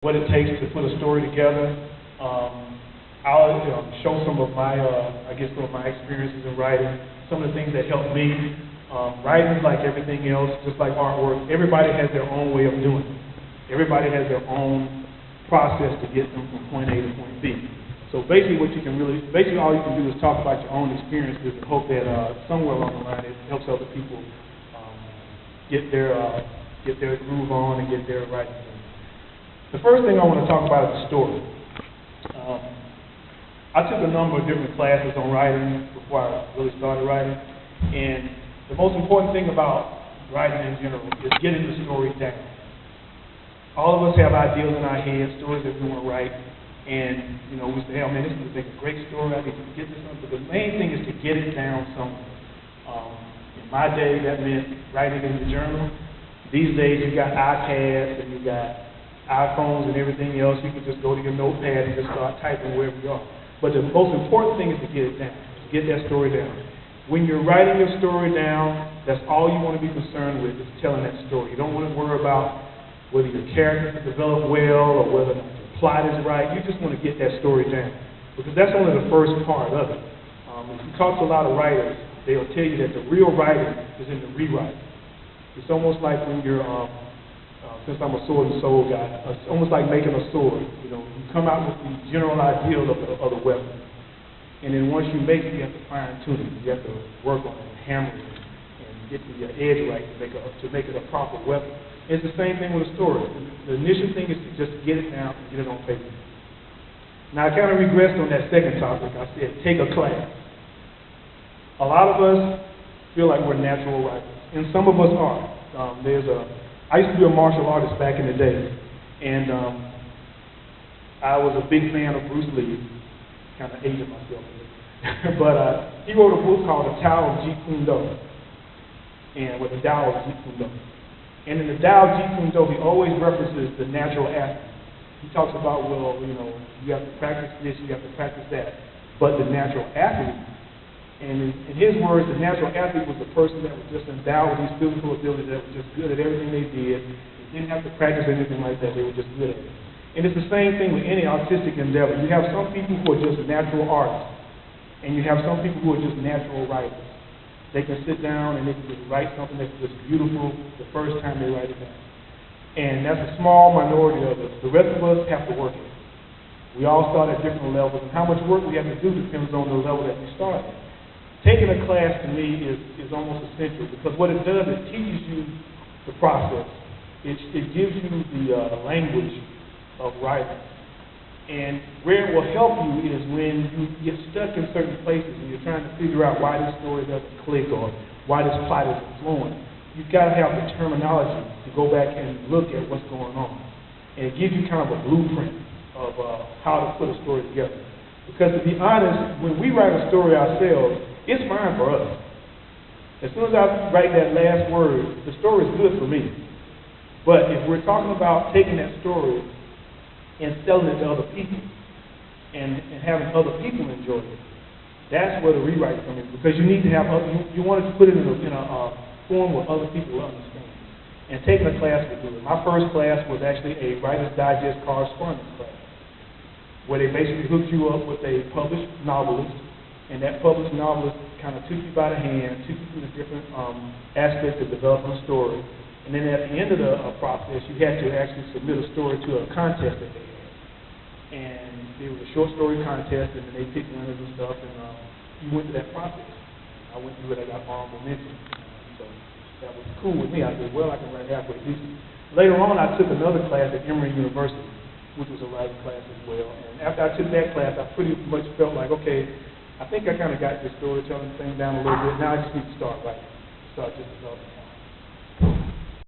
what it takes to put a story together. I'll show some of my, some of my experiences in writing, some of the things that helped me. Writing is like everything else, just like artwork. Everybody has their own way of doing it. Everybody has their own process to get them from point A to point B. So basically all you can do is talk about your own experiences and hope that somewhere along the line it helps other people get their groove on and get their writing done. The first thing I want to talk about is the story. I took a number of different classes on writing before I really started writing, and the most important thing about writing in general is getting the story down. All of us have ideas in our head, stories that we want to write, and we say, oh man, this is a great story, I need to get this on. But the main thing is to get it down somewhere. In my day, that meant writing in the journal. These days, you got iPads and you got iPhones and everything else. You can just go to your notepad and just start typing wherever you are. But the most important thing is to get it down, to get that story down. When you're writing your story down, that's all you want to be concerned with is telling that story. You don't want to worry about whether your characters develop well or whether the plot is right. You just want to get that story down, because that's only the first part of it. If you talk to a lot of writers, they'll tell you that the real writing is in the rewriting. It's almost like when you're, since I'm a sword and soul guy, it's almost like making a sword. You come out with the general idea of the weapon, and then once you make it, you have to fine tune it. You have to work on it, and hammer it, and get the edge right to make it a proper weapon. It's the same thing with a story. The initial thing is to just get it down and get it on paper. Now, I kind of regressed on that second topic. I said, take a class. A lot of us feel like we're natural writers, and some of us are. I used to be a martial artist back in the day, and I was a big fan of Bruce Lee, kind of aging myself. But he wrote a book called The Tao of Jeet Kune Do, with the Tao of Jeet Kune Do. And in the Tao of Jeet Kune Do, he always references the natural athlete. He talks about, you have to practice this, you have to practice that. But the natural athlete, and in his words, the natural athlete was the person that was just endowed with these physical abilities, that was just good at everything they did. They didn't have to practice anything like that. They were just good at it. And it's the same thing with any artistic endeavor. You have some people who are just natural artists, and you have some people who are just natural writers. They can sit down and they can just write something that's just beautiful the first time they write it down. And that's a small minority of us. The rest of us have to work it. We all start at different levels, and how much work we have to do depends on the level that we start at. Taking a class, to me, is almost essential, because what it does, it teaches you the process. It gives you the language of writing. And where it will help you is when you get stuck in certain places and you're trying to figure out why this story doesn't click or why this plot isn't flowing. You've got to have the terminology to go back and look at what's going on. And it gives you kind of a blueprint of how to put a story together. Because to be honest, when we write a story ourselves, it's fine for us. As soon as I write that last word, the story is good for me. But if we're talking about taking that story and selling it to other people and having other people enjoy it, that's where the rewrite comes in. Because you need to have you wanted to put it in a form where other people will understand. And taking a class will do it. My first class was actually a Writer's Digest correspondence class, where they basically hooked you up with a published novelist, and that published novelist kind of took you by the hand, took you through the different aspects of developing a story. And then at the end of the process, you had to actually submit a story to a contest that they had. And it was a short story contest, and then they picked winners and stuff, and you went through that process. I went through it, I got honorable mention. So that was cool with me. I said, well, I can write halfway decent. Later on, I took another class at Emory University, which was a writing class as well. And after I took that class, I pretty much felt like, okay, I think I kind of got this storytelling thing down a little bit. Now I just need to start writing, start just developing.